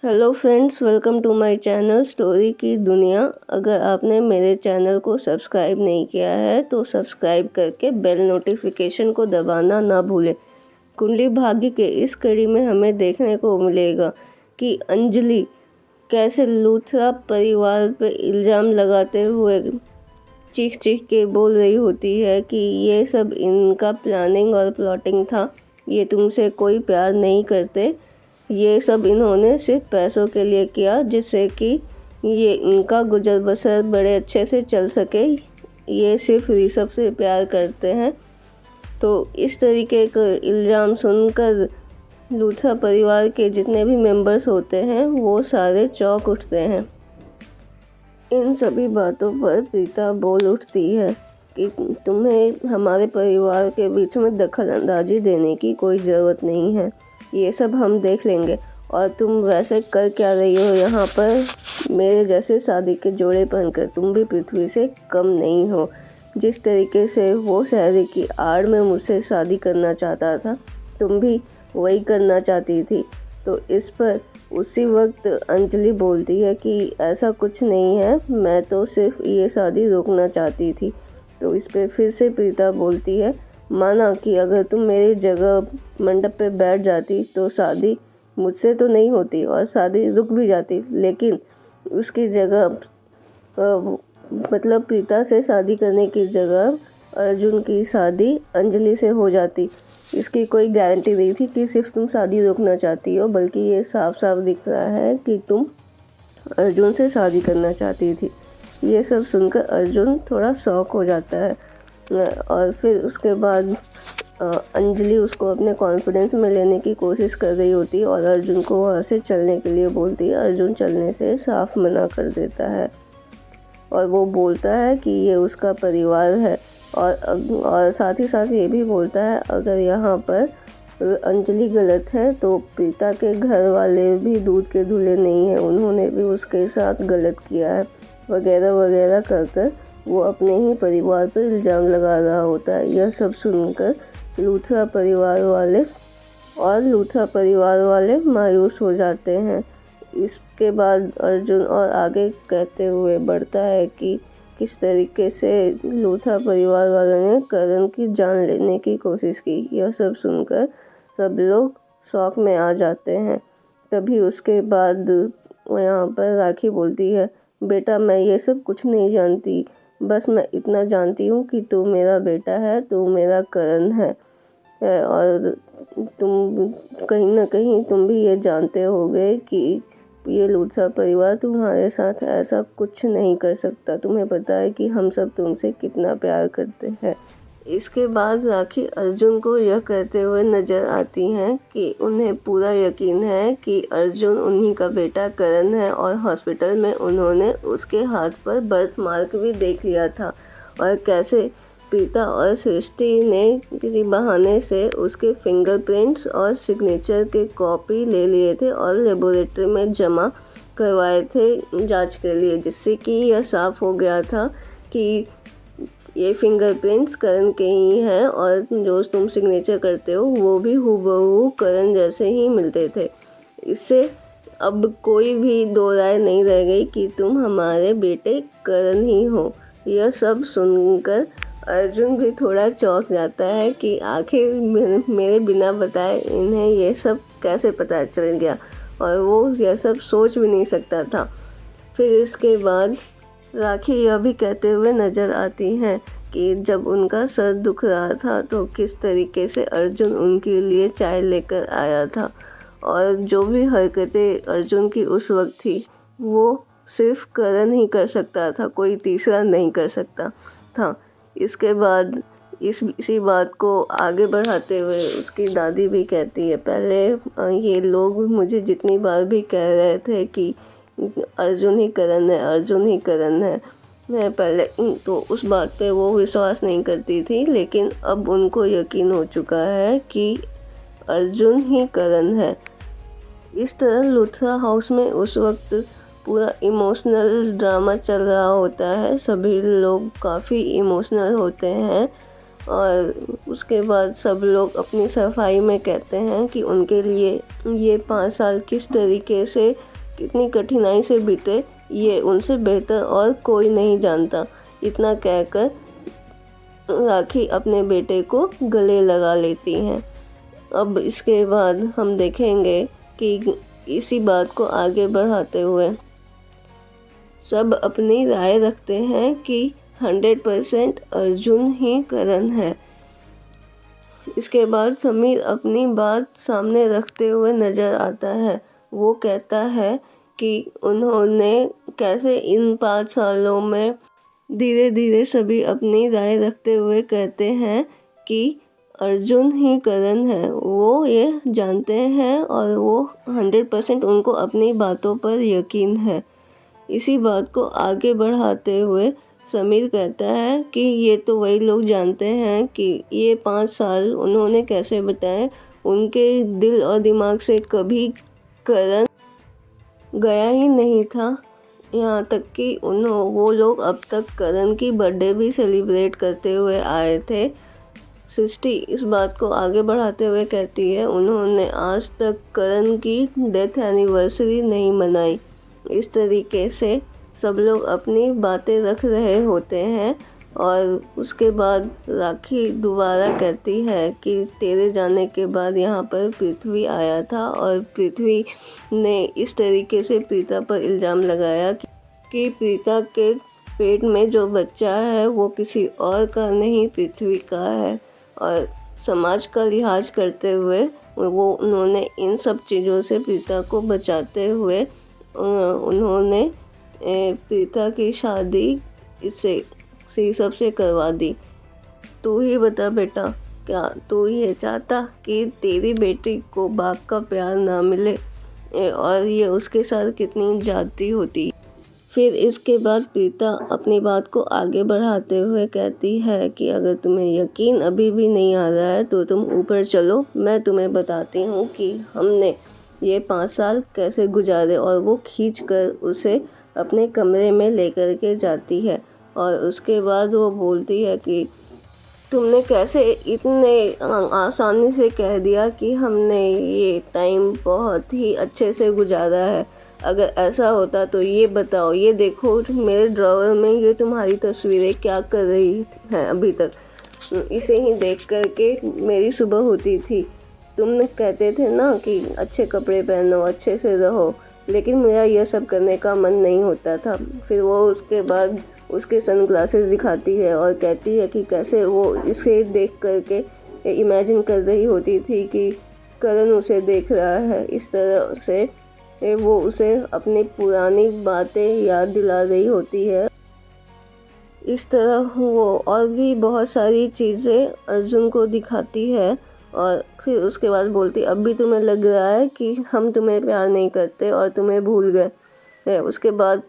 Hello friends, welcome to my channel story की दुनिया। अगर आपने मेरे चैनल को सब्सक्राइब नहीं किया है तो सब्सक्राइब करके बेल नोटिफिकेशन को दबाना ना भूलें। कुंडली भाग्य के इस कड़ी में हमें देखने को मिलेगा कि अंजलि कैसे लूथरा परिवार पर इल्ज़ाम लगाते हुए चीख चीख के बोल रही होती है कि ये सब इनका प्लानिंग और प्लॉटिंग था। ये तुमसे कोई प्यार नहीं करते, ये सब इन्होंने सिर्फ पैसों के लिए किया जिससे कि ये इनका गुजर बसर बड़े अच्छे से चल सके। ये सिर्फ ऋषभ से प्यार करते हैं। तो इस तरीके का इल्ज़ाम सुनकर लूथरा परिवार के जितने भी मेंबर्स होते हैं वो सारे चौंक उठते हैं। इन सभी बातों पर प्रीता बोल उठती है कि तुम्हें हमारे परिवार के बीच में दखल अंदाजी देने की कोई ज़रूरत नहीं है, ये सब हम देख लेंगे। और तुम वैसे कर क्या रही हो यहाँ पर? मेरे जैसे शादी के जोड़े पहनकर तुम भी पृथ्वी से कम नहीं हो। जिस तरीके से वो शहरी की आड़ में मुझसे शादी करना चाहता था, तुम भी वही करना चाहती थी। तो इस पर उसी वक्त अंजलि बोलती है कि ऐसा कुछ नहीं है, मैं तो सिर्फ ये शादी रोकना चाहती थी। तो इस पर फिर से प्रीता बोलती है, माना कि अगर तुम मेरी जगह मंडप पे बैठ जाती तो शादी मुझसे तो नहीं होती और शादी रुक भी जाती, लेकिन उसकी जगह मतलब प्रीता से शादी करने की जगह अर्जुन की शादी अंजलि से हो जाती। इसकी कोई गारंटी नहीं थी कि सिर्फ तुम शादी रोकना चाहती हो, बल्कि ये साफ साफ दिख रहा है कि तुम अर्जुन से शादी करना चाहती थी। ये सब सुनकर अर्जुन थोड़ा शॉक हो जाता है और फिर उसके बाद अंजलि उसको अपने कॉन्फिडेंस में लेने की कोशिश कर रही होती है और अर्जुन को वहाँ से चलने के लिए बोलती है। अर्जुन चलने से साफ मना कर देता है और वो बोलता है कि ये उसका परिवार है और साथ ही साथ ये भी बोलता है अगर यहाँ पर अंजलि गलत है तो प्रीता के घर वाले भी दूध के धुले नहीं हैं, उन्होंने भी उसके साथ गलत किया है वगैरह वगैरह कर वो अपने ही परिवार पर इल्ज़ाम लगा रहा होता है। यह सब सुनकर लूथरा परिवार वाले मायूस हो जाते हैं। इसके बाद अर्जुन और आगे कहते हुए बढ़ता है कि किस तरीके से लूथरा परिवार वालों ने करण की जान लेने की कोशिश की। यह सब सुनकर सब लोग शौक में आ जाते हैं। तभी उसके बाद यहाँ पर राखी बोलती है, बेटा मैं ये सब कुछ नहीं जानती, बस मैं इतना जानती हूँ कि तू मेरा बेटा है, तू मेरा करण है और तुम कहीं ना कहीं तुम भी ये जानते होगे कि ये लूथरा परिवार तुम्हारे साथ ऐसा कुछ नहीं कर सकता। तुम्हें पता है कि हम सब तुमसे कितना प्यार करते हैं। इसके बाद राखी अर्जुन को यह कहते हुए नज़र आती हैं कि उन्हें पूरा यकीन है कि अर्जुन उन्हीं का बेटा करण है और हॉस्पिटल में उन्होंने उसके हाथ पर बर्थ मार्क भी देख लिया था और कैसे प्रीता और सृष्टि ने किसी बहाने से उसके फिंगरप्रिंट्स और सिग्नेचर के कॉपी ले लिए थे और लेबोरेटरी में जमा करवाए थे जांच के लिए, जिससे कि यह साफ़ हो गया था कि ये फिंगरप्रिंट्स करण के ही हैं और जो तुम सिग्नेचर करते हो वो भी हूबहू करण जैसे ही मिलते थे। इससे अब कोई भी दो राय नहीं रह गई कि तुम हमारे बेटे करण ही हो। यह सब सुनकर अर्जुन भी थोड़ा चौंक जाता है कि आखिर मेरे बिना बताए इन्हें ये सब कैसे पता चल गया, और वो यह सब सोच भी नहीं सकता था। फिर इसके बाद राखी यह भी कहते हुए नज़र आती हैं कि जब उनका सर दुख रहा था तो किस तरीके से अर्जुन उनके लिए चाय लेकर आया था और जो भी हरकतें अर्जुन की उस वक्त थी वो सिर्फ करण ही कर सकता था, कोई तीसरा नहीं कर सकता था। इसके बाद इसी बात को आगे बढ़ाते हुए उसकी दादी भी कहती है, पहले ये लोग मुझे जितनी बार भी कह रहे थे कि अर्जुन ही करण है, अर्जुन ही करण है, मैं पहले तो उस बात पे वो विश्वास नहीं करती थी, लेकिन अब उनको यकीन हो चुका है कि अर्जुन ही करण है। इस तरह लूथरा हाउस में उस वक्त पूरा इमोशनल ड्रामा चल रहा होता है। सभी लोग काफ़ी इमोशनल होते हैं और उसके बाद सब लोग अपनी सफाई में कहते हैं कि उनके लिए ये 5 साल किस तरीके से, कितनी कठिनाई से बीते, ये उनसे बेहतर और कोई नहीं जानता। इतना कहकर राखी अपने बेटे को गले लगा लेती हैं। अब इसके बाद हम देखेंगे कि इसी बात को आगे बढ़ाते हुए सब अपनी राय रखते हैं कि 100% अर्जुन ही करण है। इसके बाद समीर अपनी बात सामने रखते हुए नज़र आता है। वो कहता है कि उन्होंने कैसे इन 5 सालों में धीरे धीरे सभी अपनी राय रखते हुए कहते हैं कि अर्जुन ही करण है। वो ये जानते हैं और वो 100% उनको अपनी बातों पर यकीन है। इसी बात को आगे बढ़ाते हुए समीर कहता है कि ये तो वही लोग जानते हैं कि ये 5 साल उन्होंने कैसे बताए। उनके दिल और दिमाग से कभी करण गया ही नहीं था। यहाँ तक कि वो लोग अब तक करण की बर्थडे भी सेलिब्रेट करते हुए आए थे। सृष्टि इस बात को आगे बढ़ाते हुए कहती है उन्होंने आज तक करण की डेथ एनिवर्सरी नहीं मनाई। इस तरीके से सब लोग अपनी बातें रख रहे होते हैं और उसके बाद राखी दोबारा कहती है कि तेरे जाने के बाद यहाँ पर पृथ्वी आया था और पृथ्वी ने इस तरीके से प्रीता पर इल्ज़ाम लगाया कि प्रीता के पेट में जो बच्चा है वो किसी और का नहीं पृथ्वी का है। और समाज का लिहाज करते हुए उन्होंने इन सब चीज़ों से प्रीता को बचाते हुए उन्होंने प्रीता की शादी इससे ऋषभ से करवा दी। तू ही बता बेटा, क्या तू ये चाहता कि तेरी बेटी को बाप का प्यार ना मिले और ये उसके साथ कितनी जाती होती। फिर इसके बाद प्रीता अपनी बात को आगे बढ़ाते हुए कहती है कि अगर तुम्हें यकीन अभी भी नहीं आ रहा है तो तुम ऊपर चलो, मैं तुम्हें बताती हूँ कि हमने ये 5 साल कैसे गुजारे। और वो खींचकर उसे अपने कमरे में लेकर के जाती है और उसके बाद वो बोलती है कि तुमने कैसे इतने आसानी से कह दिया कि हमने ये टाइम बहुत ही अच्छे से गुजारा है। अगर ऐसा होता तो ये बताओ, ये देखो मेरे ड्रॉवर में ये तुम्हारी तस्वीरें क्या कर रही हैं अभी तक। इसे ही देख कर के मेरी सुबह होती थी। तुम कहते थे ना कि अच्छे कपड़े पहनो, अच्छे से रहो, लेकिन मेरा यह सब करने का मन नहीं होता था। फिर वो उसके बाद उसके सनग्लासेस दिखाती है और कहती है कि कैसे वो इसे देख कर के इमेजिन कर रही होती थी कि करण उसे देख रहा है। इस तरह से वो उसे अपनी पुरानी बातें याद दिला रही होती है। इस तरह वो और भी बहुत सारी चीज़ें अर्जुन को दिखाती है और फिर उसके बाद बोलती अब भी तुम्हें लग रहा है कि हम तुम्हें प्यार नहीं करते और तुम्हें भूल गए। उसके बाद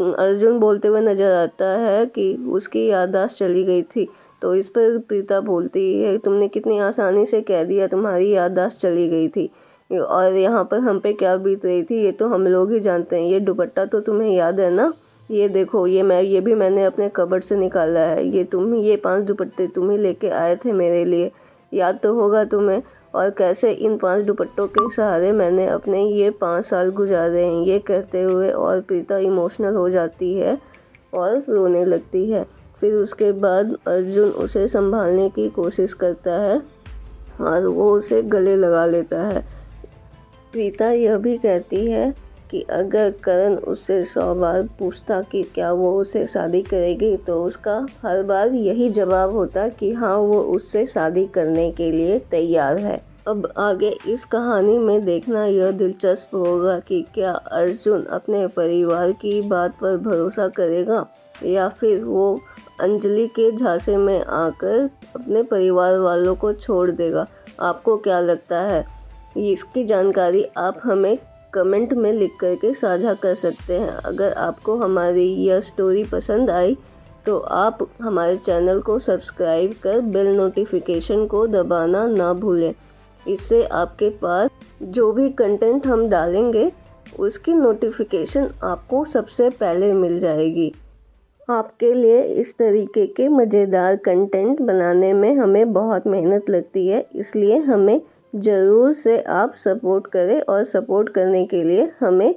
अर्जुन बोलते हुए नज़र आता है कि उसकी याददाश्त चली गई थी। तो इस पर प्रीता बोलती है तुमने कितनी आसानी से कह दिया तुम्हारी याददाश्त चली गई थी और यहाँ पर हम पे क्या बीत रही थी ये तो हम लोग ही जानते हैं। ये दुपट्टा तो तुम्हें याद है ना, ये देखो ये भी मैंने अपने कबर्ड से निकाला है। ये 5 दुपट्टे तुम ही लेके आए थे मेरे लिए, याद तो होगा तुम्हें। और कैसे इन 5 दुपट्टों के सहारे मैंने अपने ये 5 साल गुजारे हैं। ये कहते हुए और प्रीता इमोशनल हो जाती है और रोने लगती है। फिर उसके बाद अर्जुन उसे संभालने की कोशिश करता है और वो उसे गले लगा लेता है। प्रीता यह भी कहती है कि अगर करण उससे 100 बार पूछता कि क्या वो उससे शादी करेगी तो उसका हर बार यही जवाब होता कि हाँ वो उससे शादी करने के लिए तैयार है। अब आगे इस कहानी में देखना यह दिलचस्प होगा कि क्या अर्जुन अपने परिवार की बात पर भरोसा करेगा या फिर वो अंजलि के झांसे में आकर अपने परिवार वालों को छोड़ देगा। आपको क्या लगता है? इसकी जानकारी आप हमें कमेंट में लिख करके साझा कर सकते हैं। अगर आपको हमारी यह स्टोरी पसंद आई तो आप हमारे चैनल को सब्सक्राइब कर बेल नोटिफिकेशन को दबाना ना भूलें। इससे आपके पास जो भी कंटेंट हम डालेंगे उसकी नोटिफिकेशन आपको सबसे पहले मिल जाएगी। आपके लिए इस तरीके के मज़ेदार कंटेंट बनाने में हमें बहुत मेहनत लगती है, इसलिए हमें ज़रूर से आप सपोर्ट करें और सपोर्ट करने के लिए हमें